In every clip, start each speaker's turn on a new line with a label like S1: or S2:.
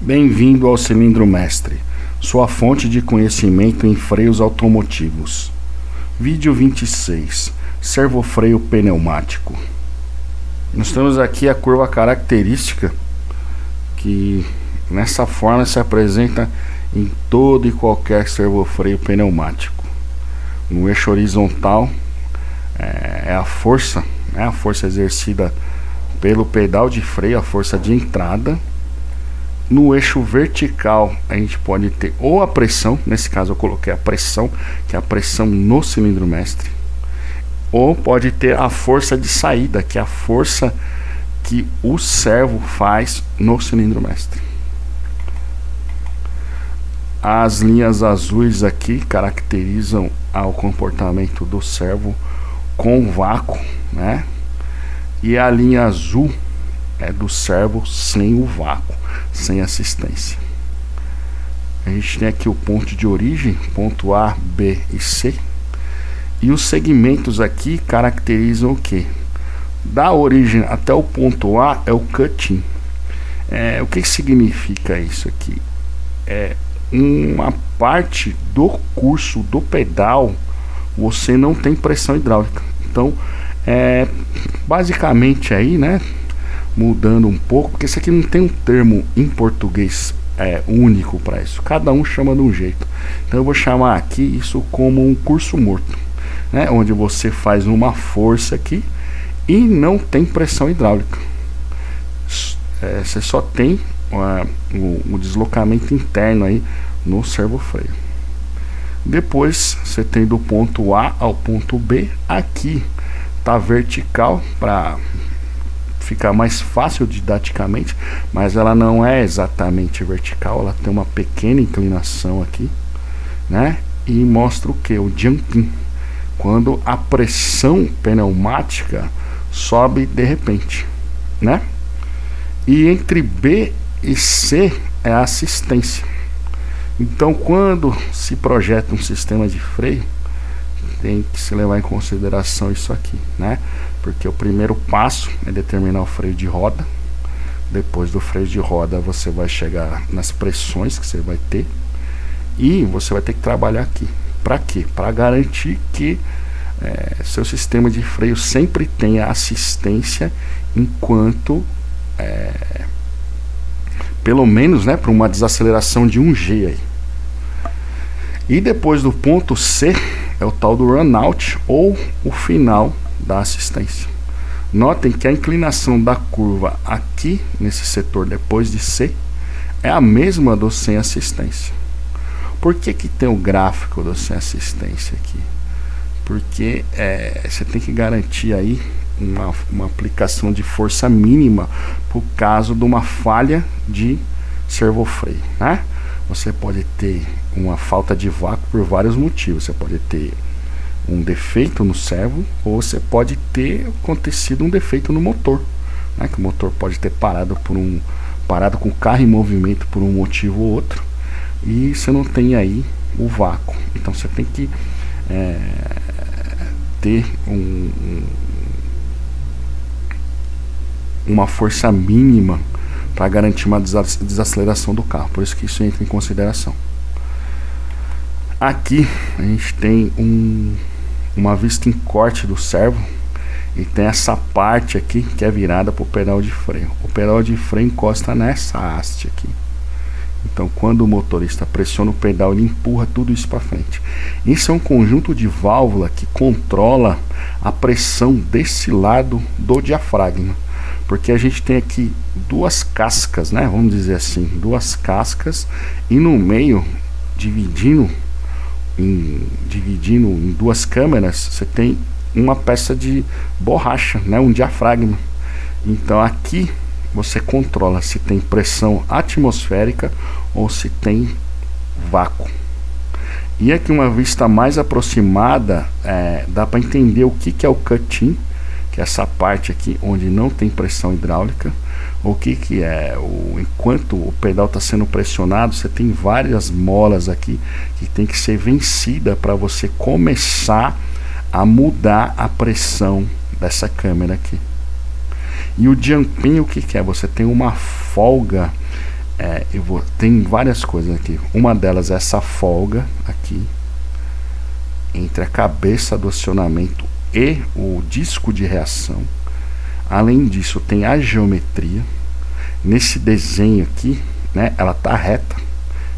S1: Bem-vindo ao Cilindro Mestre, sua fonte de conhecimento em freios automotivos. Vídeo 26, servofreio pneumático. Nós temos aqui a curva característica, que nessa forma se apresenta em todo e qualquer servofreio pneumático. No eixo horizontal é a força exercida pelo pedal de freio, a força de entrada. No eixo vertical a gente pode ter ou a pressão, nesse caso eu coloquei a pressão, que é a pressão no cilindro mestre, ou pode ter a força de saída, que é a força que o servo faz no cilindro mestre. As linhas azuis aqui caracterizam o comportamento do servo com vácuo, né? E a linha azul é do servo sem o vácuo, sem assistência. A gente tem aqui o ponto de origem, ponto A, B e C. E os segmentos aqui caracterizam o que? Da origem até o ponto A é o cut-in. O que significa isso aqui? É uma parte do curso do pedal, você não tem pressão hidráulica. Então, basicamente aí, né? Mudando um pouco, porque isso aqui não tem um termo em português único para isso. Cada um chama de um jeito. Então eu vou chamar aqui isso como um curso morto, né? Onde você faz uma força aqui e não tem pressão hidráulica. Você só tem o deslocamento interno aí no servofreio. Depois você tem do ponto A ao ponto B. Aqui tá vertical para ficar mais fácil didaticamente, mas ela não é exatamente vertical, ela tem uma pequena inclinação aqui, né? E mostra o que? O jumping, quando a pressão pneumática sobe de repente, né? E entre B e C é a assistência. Então, quando se projeta um sistema de freio, tem que se levar em consideração isso aqui, né? Porque o primeiro passo é determinar o freio de roda. Depois do freio de roda você vai chegar nas pressões que você vai ter, e você vai ter que trabalhar aqui. Para quê? Para garantir que seu sistema de freio sempre tenha assistência, enquanto pelo menos, né, para uma desaceleração de 1G aí. E depois do ponto C é o tal do run out, ou o final da assistência. Notem que a inclinação da curva aqui nesse setor depois de C é a mesma do sem assistência. Por que tem o gráfico do sem assistência aqui? Porque você tem que garantir aí uma aplicação de força mínima por caso de uma falha de servofreio, né? Você pode ter uma falta de vácuo por vários motivos. Você pode ter um defeito no servo, ou você pode ter acontecido um defeito no motor, né? Que o motor pode ter parado com o carro em movimento por um motivo ou outro, e você não tem aí o vácuo. Então você tem que ter uma força mínima para garantir uma desaceleração do carro. Por isso que isso entra em consideração. Aqui a gente tem uma vista em corte do servo, e tem essa parte aqui que é virada para o pedal de freio. O pedal de freio encosta nessa haste aqui. Então, quando o motorista pressiona o pedal, ele empurra tudo isso para frente. Isso é um conjunto de válvula que controla a pressão desse lado do diafragma, porque a gente tem aqui duas cascas, né? Vamos dizer assim, duas cascas, e no meio, dividindo em duas câmeras, você tem uma peça de borracha, né? Um diafragma. Então aqui você controla se tem pressão atmosférica ou se tem vácuo. E aqui uma vista mais aproximada, dá para entender o que é o cut-in, que é essa parte aqui onde não tem pressão hidráulica. O que é? Enquanto o pedal está sendo pressionado, você tem várias molas aqui que tem que ser vencida para você começar a mudar a pressão dessa câmera aqui. E o jumping, o que é? Você tem uma folga tem várias coisas aqui. Uma delas é essa folga aqui entre a cabeça do acionamento e o disco de reação. Além disso, tem a geometria. Nesse desenho aqui, né, ela tá reta,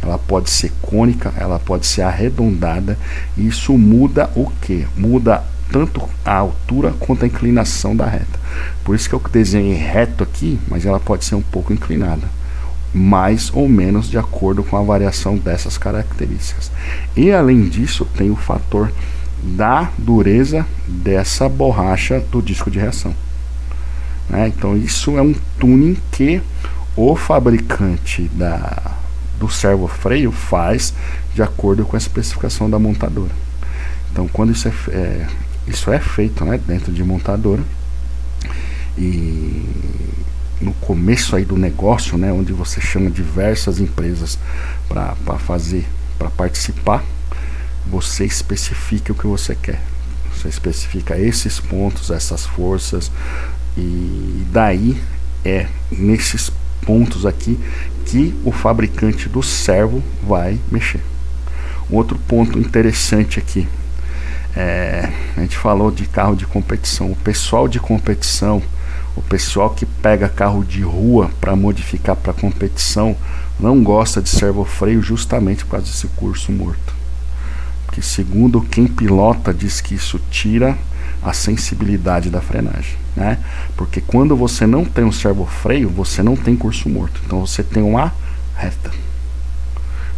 S1: ela pode ser cônica, ela pode ser arredondada, e isso muda o que? Muda tanto a altura quanto a inclinação da reta. Por isso que eu desenhei reto aqui, mas ela pode ser um pouco inclinada, mais ou menos de acordo com a variação dessas características. E além disso, tem o fator da dureza dessa borracha do disco de reação. Então isso é um tuning que o fabricante do servo freio faz de acordo com a especificação da montadora. Então quando isso é feito, né, dentro de montadora, e no começo aí do negócio, né, onde você chama diversas empresas para participar, você especifica o que você quer. Você especifica esses pontos, essas forças, e daí nesses pontos aqui que o fabricante do servo vai mexer. Outro ponto interessante aqui, a gente falou de carro de competição. O pessoal de competição, o pessoal que pega carro de rua para modificar para competição, não gosta de servo-freio justamente por causa desse curso morto. Porque segundo quem pilota diz que isso tira a sensibilidade da frenagem, né? Porque quando você não tem um servo-freio, você não tem curso morto, então você tem uma reta,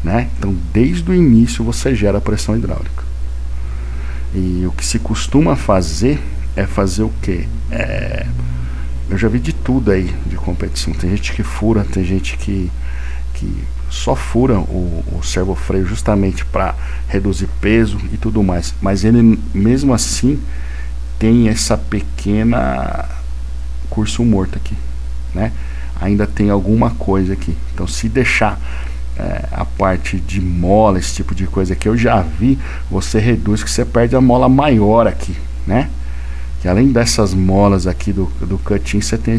S1: né? Então desde o início você gera pressão hidráulica. E o que se costuma fazer é fazer o que? Eu já vi de tudo aí de competição. Tem gente que fura, tem gente que só fura o servo-freio justamente para reduzir peso e tudo mais, mas ele mesmo assim tem essa pequena curso morto aqui, né? Ainda tem alguma coisa aqui. Então se deixar a parte de mola, esse tipo de coisa que eu já vi, você reduz, que você perde a mola maior aqui, né? Que além dessas molas aqui do cutinho, você tem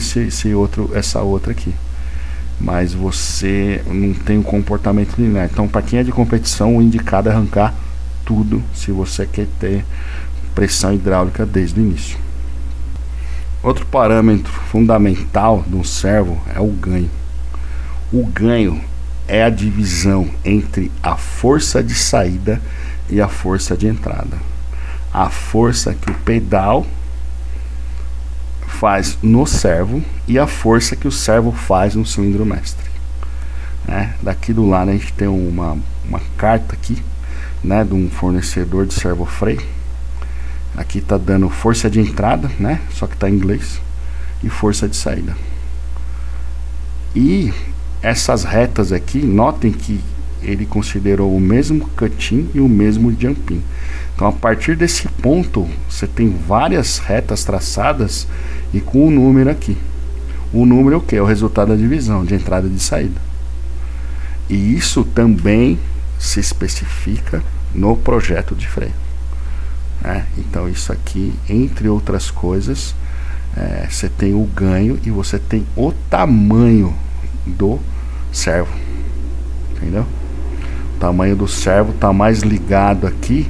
S1: essa outra aqui, mas você não tem um comportamento linear. Então para quem é de competição, o indicado é arrancar tudo se você quer ter pressão hidráulica desde o início. Outro parâmetro fundamental de um servo é o ganho. O ganho é a divisão entre a força de saída e a força de entrada. A força que o pedal faz no servo e a força que o servo faz no cilindro mestre, né? Daqui do lado a gente tem uma carta aqui, né, de um fornecedor de servo freio. Aqui está dando força de entrada, né? Só que está em inglês, e força de saída. E essas retas aqui, notem que ele considerou o mesmo cut-in e o mesmo jump-in. Então a partir desse ponto você tem várias retas traçadas e com o número aqui. O número é o que? É o resultado da divisão de entrada e de saída. E isso também se especifica no projeto de freio. Então isso aqui, entre outras coisas, você tem o ganho e você tem o tamanho do servo, entendeu? O tamanho do servo está mais ligado aqui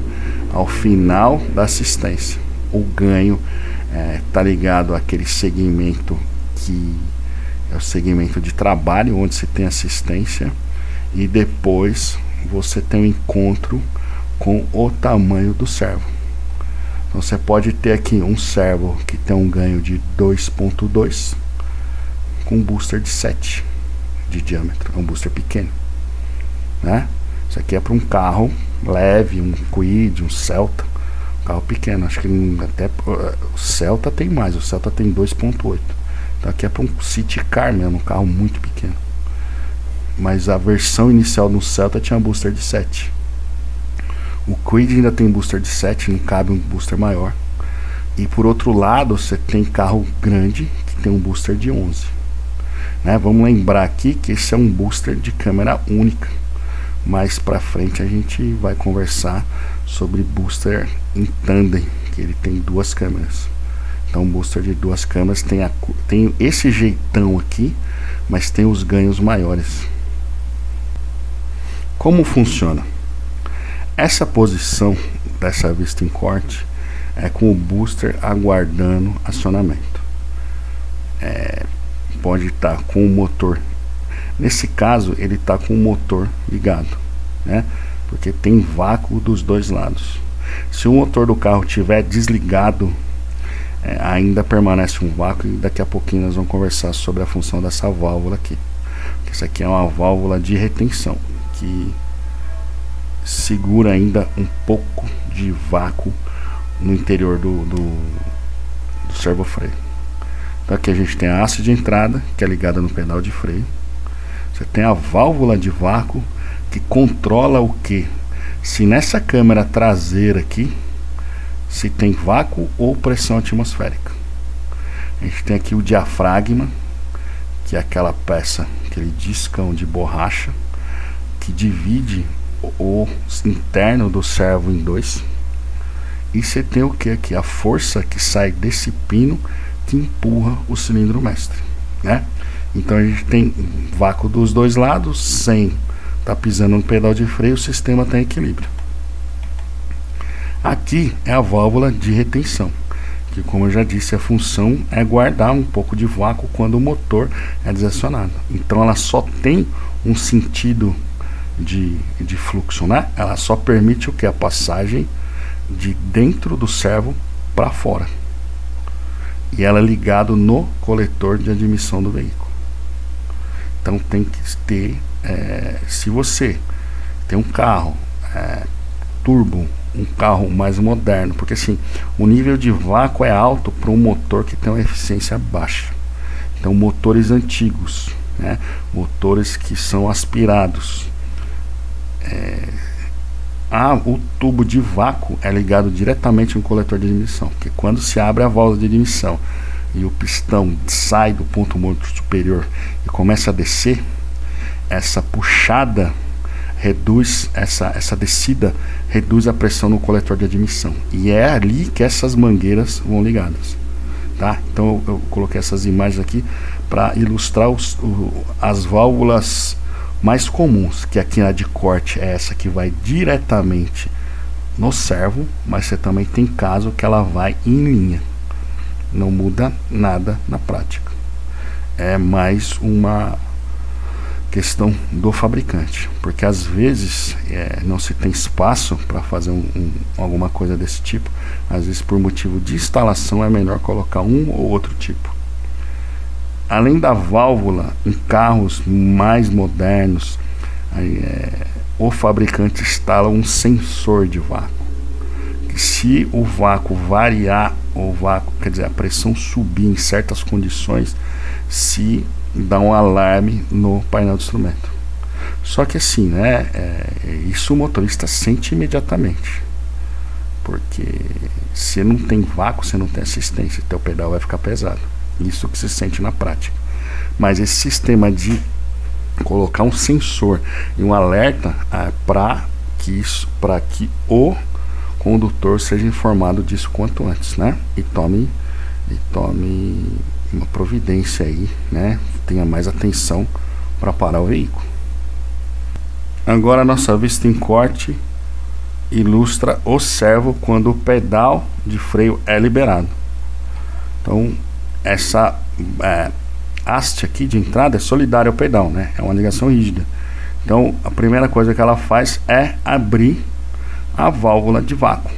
S1: ao final da assistência. O ganho está ligado àquele segmento que é o segmento de trabalho, onde você tem assistência, e depois você tem um encontro com o tamanho do servo. Então você pode ter aqui um servo que tem um ganho de 2.2 com um booster de 7 de diâmetro, é um booster pequeno, né? Isso aqui é para um carro leve, um Kwid, um Celta, um carro pequeno. Acho que até o Celta tem mais, o Celta tem 2.8. Então aqui é para um City Car mesmo, um carro muito pequeno. Mas a versão inicial do Celta tinha booster de 7. O Kwid ainda tem booster de 7, não cabe um booster maior. E por outro lado, você tem carro grande que tem um booster de 11, né? Vamos lembrar aqui que esse é um booster de câmera única. Mais pra frente a gente vai conversar sobre booster em tandem, que ele tem duas câmeras. Então, um booster de duas câmeras tem esse jeitão aqui, mas tem os ganhos maiores. Como funciona? Essa posição dessa vista em corte é com o booster aguardando acionamento. Pode estar com o motor, nesse caso ele está com o motor ligado, né? Porque tem vácuo dos dois lados. Se o motor do carro estiver desligado, ainda permanece um vácuo, e daqui a pouquinho nós vamos conversar sobre a função dessa válvula aqui. Essa aqui é uma válvula de retenção que segura ainda um pouco de vácuo no interior do servofreio. Então aqui a gente tem a haste de entrada, que é ligada no pedal de freio. Você tem a válvula de vácuo, que controla o que? Se nessa câmera traseira aqui, se tem vácuo ou pressão atmosférica. A gente tem aqui o diafragma, que é aquela peça, aquele discão de borracha, que divide o interno do servo em dois. E você tem o que aqui? A força que sai desse pino que empurra o cilindro mestre, né? Então a gente tem vácuo dos dois lados, sem estar pisando no pedal de freio, o sistema tem equilíbrio. Aqui é a válvula de retenção, que, como eu já disse, a função é guardar um pouco de vácuo quando o motor é desacionado. Então ela só tem um sentido de fluxo, né? Ela só permite o que? A passagem de dentro do servo para fora. E ela é ligada no coletor de admissão do veículo. Então tem que ter, se você tem um carro turbo, um carro mais moderno, porque assim, o nível de vácuo é alto para um motor que tem uma eficiência baixa. Então motores antigos, né, motores que são aspirados, o tubo de vácuo é ligado diretamente no coletor de admissão, porque quando se abre a válvula de admissão e o pistão sai do ponto morto superior e começa a descer, essa puxada reduz, essa descida reduz a pressão no coletor de admissão, e é ali que essas mangueiras vão ligadas, tá? Então eu coloquei essas imagens aqui para ilustrar as válvulas mais comuns, que aqui na de corte é essa que vai diretamente no servo, mas você também tem caso que ela vai em linha, não muda nada na prática, é mais uma questão do fabricante, porque às vezes não se tem espaço para fazer alguma coisa desse tipo. Às vezes por motivo de instalação é melhor colocar um ou outro tipo. Além da válvula, em carros mais modernos, o fabricante instala um sensor de vácuo, que se o vácuo variar, quer dizer, a pressão subir em certas condições, se dá um alarme no painel de instrumento. Só que assim, né, isso o motorista sente imediatamente, porque se não tem vácuo, você não tem assistência, teu pedal vai ficar pesado. Isso que se sente na prática. Mas esse sistema de colocar um sensor e um alerta para que o condutor seja informado disso quanto antes, né? E tome uma providência aí, né? Tenha mais atenção para parar o veículo. Agora a nossa vista em corte ilustra o servo quando o pedal de freio é liberado. Então essa haste aqui de entrada é solidária ao pedal, né? É uma ligação rígida. Então a primeira coisa que ela faz é abrir a válvula de vácuo.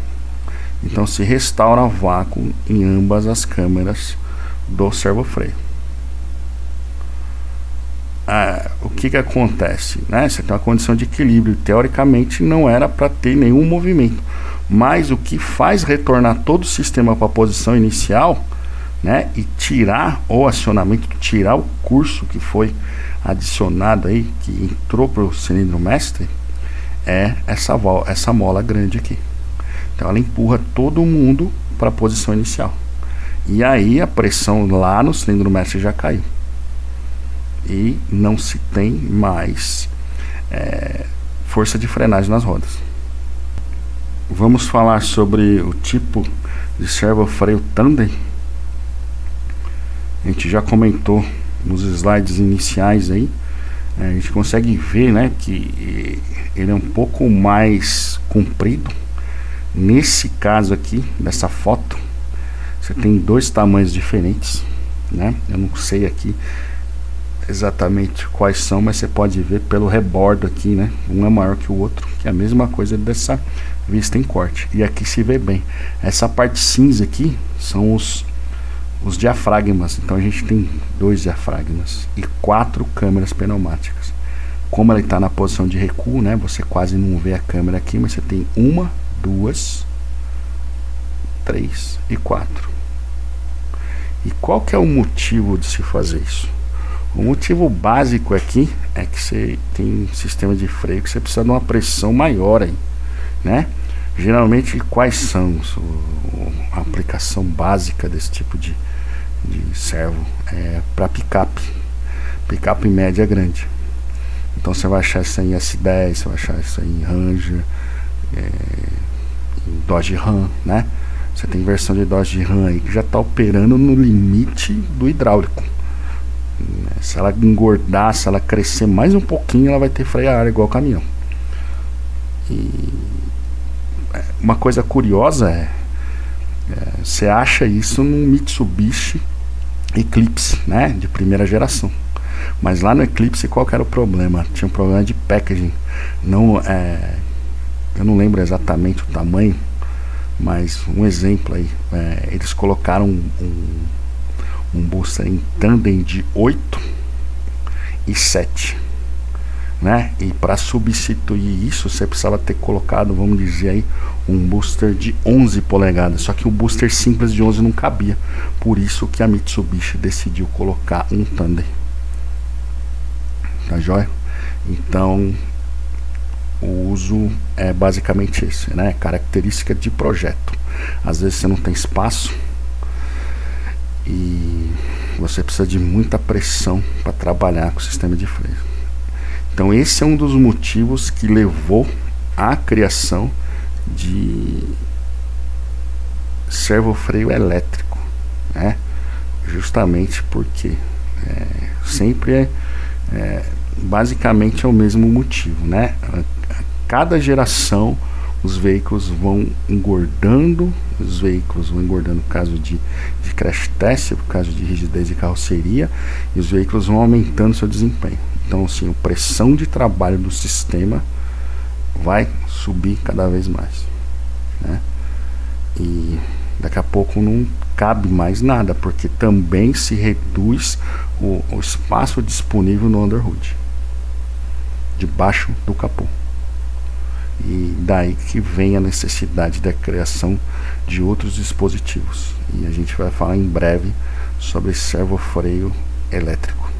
S1: Então se restaura vácuo em ambas as câmeras do servofreio. O que acontece, né? Você tem uma condição de equilíbrio, teoricamente não era para ter nenhum movimento, mas o que faz retornar todo o sistema para a posição inicial, né, e tirar o acionamento, tirar o curso que foi adicionado aí, que entrou para o cilindro mestre, é essa mola grande aqui. Então ela empurra todo mundo para a posição inicial, e aí a pressão lá no cilindro mestre já caiu e não se tem mais força de frenagem nas rodas. Vamos falar sobre o tipo de servofreio tandem. A gente já comentou nos slides iniciais aí, a gente consegue ver, né, que ele é um pouco mais comprido. Nesse caso aqui, dessa foto, você tem dois tamanhos diferentes, né? Eu não sei aqui exatamente quais são, mas você pode ver pelo rebordo aqui, né? Um é maior que o outro, que é a mesma coisa dessa vista em corte. E aqui se vê bem. Essa parte cinza aqui são os diafragmas. Então a gente tem 2 diafragmas e 4 câmeras pneumáticas. Como ela está na posição de recuo, né? Você quase não vê a câmera aqui, mas você tem 1, 2, 3 e 4. E qual que é o motivo de se fazer isso? O motivo básico aqui é que você tem um sistema de freio que você precisa de uma pressão maior aí, né? Geralmente, quais são a aplicação básica desse tipo de servo? É para picape média grande. Então você vai achar isso aí em S10, você vai achar isso aí em Ranger, em Dodge Ram, né? Você tem versão de Dodge Ram aí que já está operando no limite do hidráulico. Se ela engordar, se ela crescer mais um pouquinho, ela vai ter freio a ar igual caminhão. E uma coisa curiosa você acha isso no Mitsubishi Eclipse, né, de primeira geração. Mas lá no Eclipse, qual que era o problema? Tinha um problema de packaging. Eu não lembro exatamente o tamanho, mas um exemplo aí, eles colocaram um booster em tandem de 8 e 7, né? E para substituir isso, você precisava ter colocado, vamos dizer aí, um booster de 11 polegadas. Só que o booster simples de 11 não cabia. Por isso que a Mitsubishi decidiu colocar um tandem. Tá joia? Então, o uso é basicamente esse, né? Característica de projeto. Às vezes você não tem espaço e você precisa de muita pressão para trabalhar com o sistema de freio. Então esse é um dos motivos que levou à criação de servo-freio elétrico, né? Justamente porque sempre basicamente é o mesmo motivo, né? A cada geração os veículos vão engordando, por causa de crash test, por causa de rigidez de carroceria, e os veículos vão aumentando seu desempenho. Então, assim, a pressão de trabalho do sistema vai subir cada vez mais, né? E daqui a pouco não cabe mais nada, porque também se reduz o espaço disponível no underhood, debaixo do capô. E daí que vem a necessidade da criação de outros dispositivos. E a gente vai falar em breve sobre servo-freio elétrico.